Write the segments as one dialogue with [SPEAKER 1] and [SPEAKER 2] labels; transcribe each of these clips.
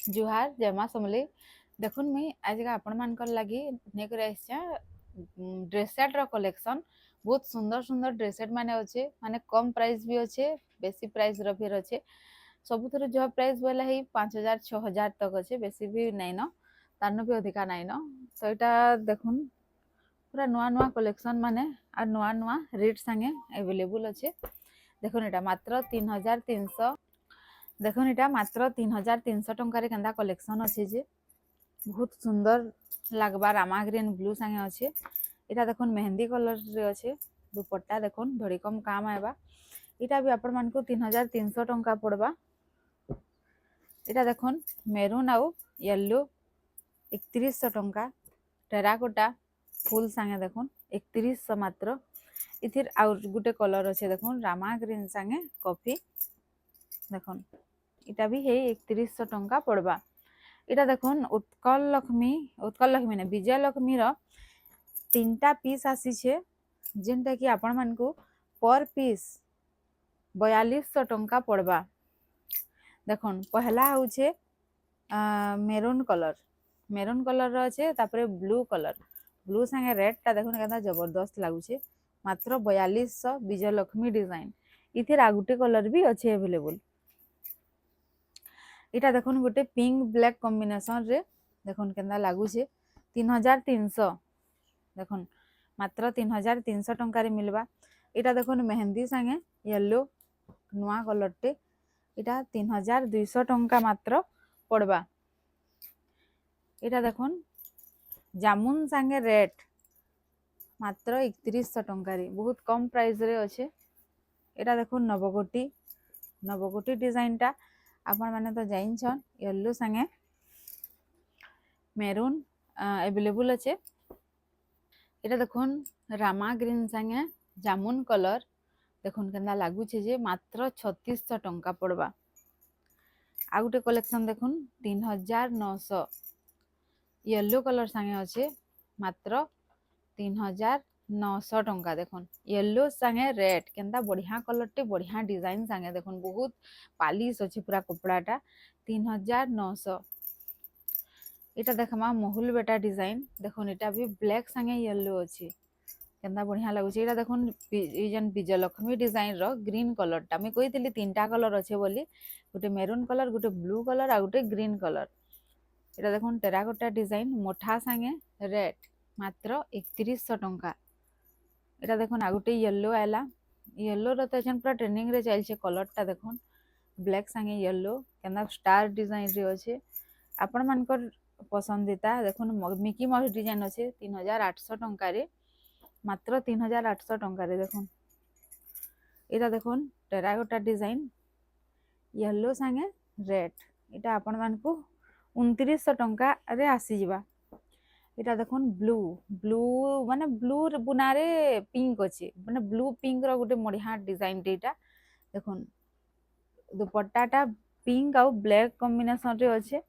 [SPEAKER 1] जुहार जय माँ समलेई। देखुन मुई आज आपण मानकर लगी नेकर ड्रेस सेट रो कलेक्शन बहुत सुंदर सुंदर ड्रेस सेट माने अच्छे माने कम प्राइस भी अच्छे बेसी प्राइस रो फिर अच्छे सबुथर जो प्राइस बोला ही 5000 6000 तक अच्छे बेसी भी नहीं न तारनु भी अधिका नहीं न तो यहाँ देखुन पूरा नुआ नुआ कलेक्शन माने और नुआ नुआ रेट संगे अवेलेबल अच्छे। देखुन यहाँ मात्र 3300 देखुन यहाँ मात्र 3300 टंकार केंदा कलेक्शन अच्छे जे बहुत सुंदर लगवा रामा ग्रीन ब्लू संगे अच्छे। यहाँ देखुन मेहंदी कलर रे अच्छे दुपट्टा देखुन धड़ी कम काम आएबा यहाँ भी आपण मान को 3300 टंका पड़वा। यहाँ देखुन मेरून आउ येलो 3100 टंका टेराकोटा फुल संगे देखुन 3100 मात्र। इथिर आउ गुटे कलर अच्छे देखुन रामा ग्रीन संगे कॉफी देखुन इटा भी है 3100 टंका पड़वा। इटा देखुन उत्कल लक्ष्मी ने विजय लक्ष्मी रो 3टा पीस आसी छे जेनटा कि आपण मान को पर पीस 4200 टंका पड़वा। देखुन पहला होचे मेरून कलर रो छे तापरे ब्लू संगे रेड टा देखुन केता जबरदस्त लागुछे मात्र 4200 विजय लक्ष्मी डिजाइन। इथिर आ गुटे कलर भी अच्छे अवेलेबल। इटा देखुन गोटे पिंक ब्लैक कॉम्बिनेशन रे देखुन केंदा लागुछे 3300 देखुन मात्र 3300 टंका रे मिलबा। इटा देखुन मेहंदी संगे येलो नुआ कलर टे इटा 3200 टंका मात्र पड़वा। इटा देखुन जामुन संगे रेड मात्र 3100 टंका रे बहुत कम प्राइस रे अच्छे। इटा देखुन नवकोटी डिजाइन टा आपण माने तो जाइन येलो संगे मेरून अवेलेबल अच्छे। इटा देखुन रामा ग्रीन संगे जामुन कलर देखुन केंदा लागुछे जे मात्र 3600 टंका पड़वा। आ गुटे कलेक्शन देखुन 3900 येलो कलर संगे अच्छे मात्र 3900 टंका। देखुन येलो संगे रेड केंदा बढ़िया कलर टे बढ़िया डिजाइन संगे देखुन बहुत पालिश अच्छे पूरा कपड़ाटा 3900। इटा देखमा मोहुल बेटा डिजाइन देखुन इटा भी ब्लैक संगे येलो अच्छे केंदा बढ़िया लागुछे। इटा देखुन जेन विजय लक्ष्मी डिजाइन रो ग्रीन कलर टा मैं कहितली 3टा कलर अच्छे बोली गोटे मेरून कलर गोटे ब्लू कलर आ गोटे ग्रीन कलर। इटा देखुन टेराकोटा डिजाइन मोठा संगे रेड मात्र 3100 टंका। इटा देखुन आ गोटे येलो आला येलो रो तो जेन पूरा ट्रेंडिंग रे चलछे कलर टा देखुन ब्लैक संगे येलो केंदा स्टार डिजाइन रे अच्छे आपण मानकर पसंदीता। देखुन मिकी माउस डिजाइन अच्छे 3800 टंका रे मात्र 3800 टंका रे। देखुन इटा देखुन टेराकोटा डिजाइन येलो संगे रेड इटा आपण मान को 2900 टंका रे आसी जिबा। इटा देखुन ब्लू माने ब्लू बुनारे पिंक अच्छे माने ब्लू पिंक रो गोटे बढ़िया डिजाइन टेटा देखुन दुपट्टाटा पिंक आउ ब्लैक कॉम्बिनेशन रे अच्छे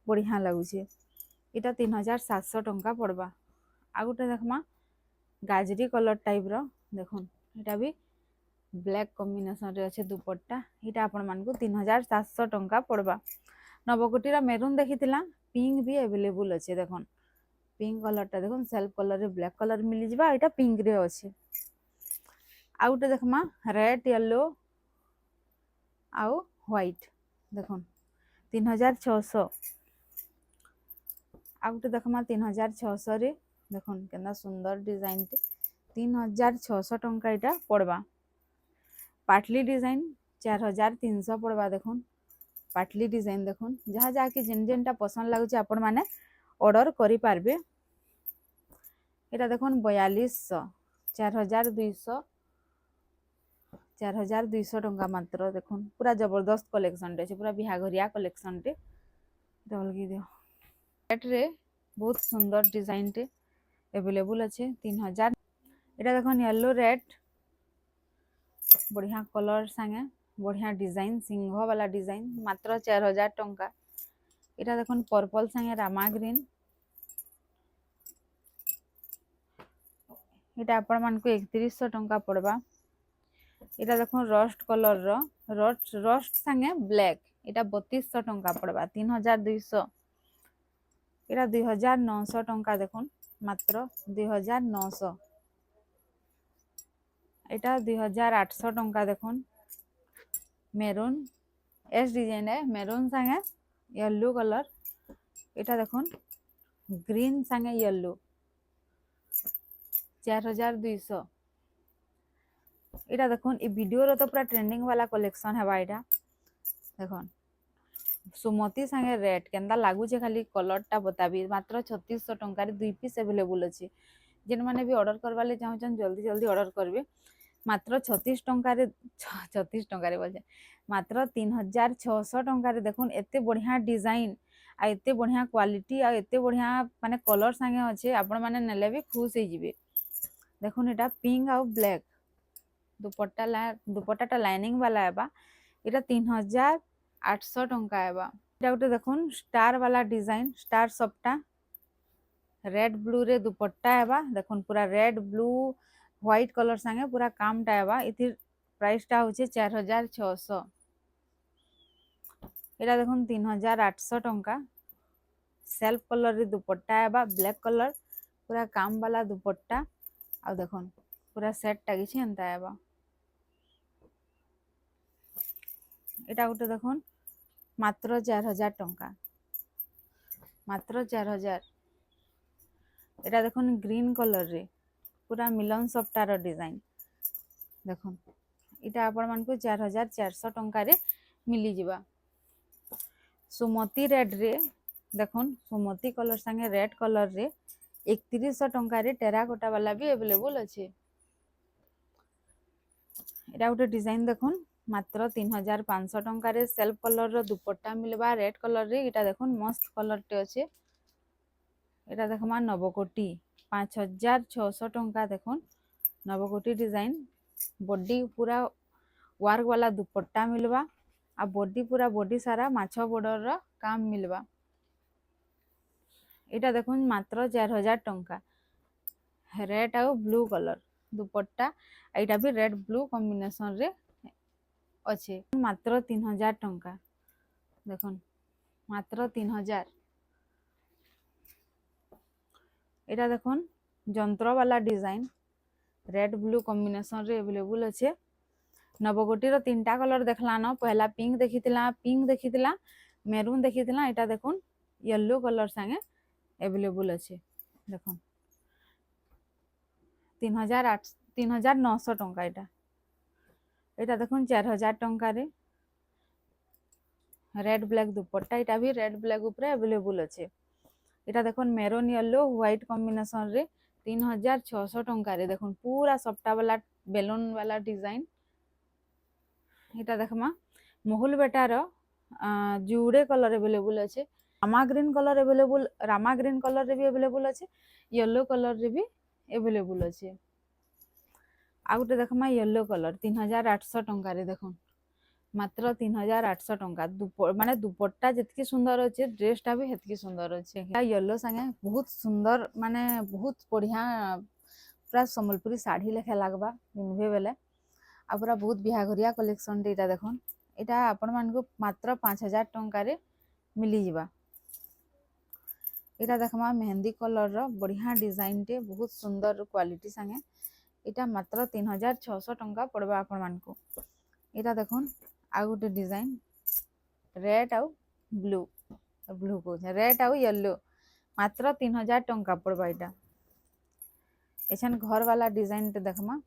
[SPEAKER 1] बढ़िया लागुछे। इटा 3700 टंका पड़वा। आ गोटे देखमा गाजरी कलर टाइप रो देखुन इटा भी ब्लैक कॉम्बिनेशन रे अच्छे दुपट्टा इटा आपण मान को 3700 टंका पड़वा। नवकोटी रा मेरून देखिथिला पिंक भी अवेलेबल अच्छे देखुन पिंक कलर टा देखुन सेल्फ कलर रे ब्लैक कलर मिली जिबा इटा पिंक रे अच्छे। आ गोटे देखमा रेड येलो आउ व्हाइट देखुन 3600। आ गोटे देखमा 3600 रे देखुन केना सुंदर डिजाइन टे 3600 टंका इटा पड़वा। पाटली डिजाइन 4300 पड़वा। देखुन पाटली डिजाइन देखुन जहाँ जहाँ कि जेन जेनटा पसंद लागुचे आपण माने ऑर्डर करि पारबे। इटा देखुन 4200 4200 टंका मात्र। देखुन पूरा जबरदस्त कलेक्शन टे पूरा बिहाघरिया कलेक्शन टे डलगी दियो रेट रे बहुत सुंदर डिजाइन टे अवेलेबल अच्छे 3000। इटा देखुन येलो रेड बढ़िया कलर संगे बढ़िया डिजाइन सिंह वाला डिजाइन मात्र 4000 टंका। इटा देखुन पर्पल संगे रामा ग्रीन इटा आपण मान को 3100 टंका पड़वा। इटा देखुन रस्ट कलर रो रस्ट संगे ब्लैक এটা 3200 ଟଙ୍କା ପଡ଼ବା 3200। এটা 2900 ଟଙ୍କା দেখুন মাত্র 2900। এটা 2800 ଟଙ୍କା দেখুন maroon S design maroon Sange yellow colour. এটা দেখুন গ্রিন সাঙ্গে येलो 4200। এটা দেখুন এই ভিডিওর তো পুরা ট্রেন্ডিং वाला कलेक्शन है এটা দেখুন सुमति सागे रेड केनता लागुचे खाली कलरटा बताबी मात्र 3600 टंका 2 पीस अवेलेबल अच्छी जेन मैंने भी ऑर्डर करवा ले चाहूँ जल्दी जल्दी ऑर्डर करबे मात्र 36 टंका 36 टंका बोलते मात्र 3600 टंका देखुन एते बढ़िया डिजाइन आ एते बढ़िया क्वालिटी आ एते बढ़िया माने कलर सागे अच्छे आपण माने नेले भी खुश हो जिवे। देखुन एटा पिंक आ ब्लैक दुपट्टा लाइनिंग वाला है बा एटा 3800 टंका है बा। एटा गोटे देखुन स्टार वाला डिजाइन स्टार सबटा रेड ब्लू रे दुपट्टा है बा देखुन पूरा रेड ब्लू व्हाइट कलर संगे पूरा कामटा है बा इथि प्राइस टा होचे 4600। एटा देखुन 3800 टंका सेल्फ कलर रे दुपट्टा है बा ब्लैक कलर पूरा काम वाला दुपट्टा आ देखुन पूरा सेट टागिछि एंता है बा। एटा गोटे देखुन मात्र 4000 टंका मात्र 4000। एटा देखुन ग्रीन कलर रे पूरा मिलन सफ्टार डिजाइन देखुन इटा आपण मान को 4400 टंका रे मिली जिबा। सुमति रेड रे देखुन सुमति कलर संगे रेड कलर रे 3100 टंका रे टेराकोटा वाला भी अवेलेबल अच्छे। एटा गोटे डिजाइन देखुन मात्र 3500 टंका रे सेल्फ कलर रो दुपट्टा मिलबा रेड कलर रे इटा देखुन मस्त कलर टे अच्छे। एटा देखमा नवकोटी 5600 टंका देखुन नवकोटी डिजाइन बॉडी पूरा वर्क वाला दुपट्टा मिलबा आ बॉडी पूरा बॉडी सारा माछो बॉर्डर रा काम मिलबा। एटा देखुन मात्र 4000 टंका रेड आ ब्लू कलर दुपट्टा एटा भी रेड ब्लू कॉम्बिनेशन रे अच्छे मात्र 3000 टंका देखुन मात्र 3000। एटा देखुन जंत्र वाला डिजाइन रेड ब्लू कॉम्बिनेशन रे अवेलेबल अच्छे। नवगोटी रो तीनटा कलर देखला न पहला पिंक देखितिला मेरून देखितिला एटा देखुन येलो कलर संगे अवेलेबल अच्छे देखुन 3900 टंका एटा एटा देखुन 4000 टंका रे रेड ब्लैक दुपट्टा एटा भी रेड ब्लैक ऊपर अवेलेबल अच्छे। एटा देखुन मेरून येलो व्हाइट कॉम्बिनेशन रे 3600 टंका रे देखुन पूरा सफ्टा वाला बेलून वाला डिजाइन। एटा देखमा मोहुल बेटार जुड़े कलर अवेलेबल अच्छे रामा ग्रीन कलर रे भी अवेलेबल अच्छे येलो कलर रे भी अवेलेबल अच्छे। आ गोटे देखमा येलो कलर 3800 टंका रे देखुन मात्र 3800 टंका माने दुपट्टा जितकी सुंदर अच्छे ड्रेसटा भी हेतकी सुंदर अच्छे। येलो संगे बहुत सुंदर माने बहुत बढ़िया पूरा सम्बलपुरी साड़ी लेखा लगवा पिन्धबे बेले आ पूरा बहुत बिहाघरिया कलेक्शन एटा देखुन एटा आपण मान को मात्र 5000 टंका रे मिली जिबा। एटा देखमा मेहंदी कलर रो बढ़िया डिजाइन टे बहुत सुंदर क्वालिटी संगे एटा मात्र 3600 टंका पड़बा आपण मान को। एटा देखुन आ गोटे डिजाइन रेड आउ ब्लू ब्लू को रेड आउ येलो मात्र 3000 टंका पड़बा। एटा एछन घर वाला डिजाइन टे देखमा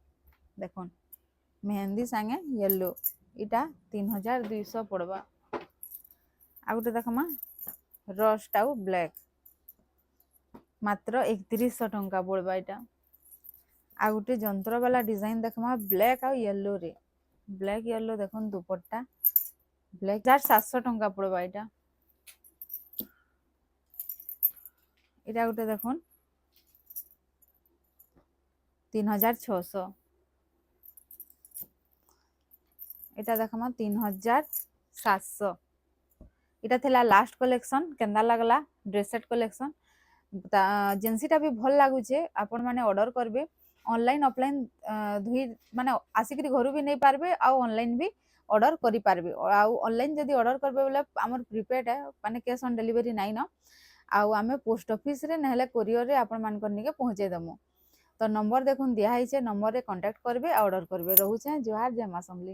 [SPEAKER 1] देखुन मेहंदी संगे येलो इटा 3200 पड़बा। आ गोटे देखमा रस्ट आउ ब्लैक मात्र 3100 टंका पड़बा। एटा आ गोटे जंत्र वाला डिजाइन देखमा ब्लैक आउ येलो रे ब्लैक येलो देखुन दुपट्टा ब्लैक 4700 टंका पड़बा। एटा एटा गोटे देखुन 3600 एटा देखमा 3700। एटा थेला लास्ट कलेक्शन केंदा लगला ड्रेस सेट कलेक्शन जिनसीटा भी भल लागुचे आपण माने ऑर्डर करबे ऑनलाइन ऑफलाइन दुई माने आसिक घर भी नहीं पारबे आ ऑनलाइन भी ଅର୍ଡ଼ର କରିପାରିବେ। ଆଉ ଅନଲାଇନ୍ ଯଦି ଅର୍ଡ଼ର କରିବେ ବୋଲେ ଆମର ପ୍ରିପେଡ୍ ମାନେ କ୍ୟାସ୍ ଅନ୍ ଡେଲିଭରି ନାଇଁ ନ। ଆଉ ଆମେ ପୋଷ୍ଟ ଅଫିସ୍ରେ ନହେଲେ କୋରିଅରରେ ଆପଣମାନଙ୍କର ନିକେ ପହଞ୍ଚେଇ ଦେମୁ। ତ ନମ୍ବର ଦେଖୁନ୍ ଦିଆହେଇଛେ, ନମ୍ବରରେ କଣ୍ଟାକ୍ଟ କରିବେ, ଅର୍ଡ଼ର କରିବେ। ରହୁଛେଁ। ଜୁହାର, ଜୟ ମା ସମଲେଇ।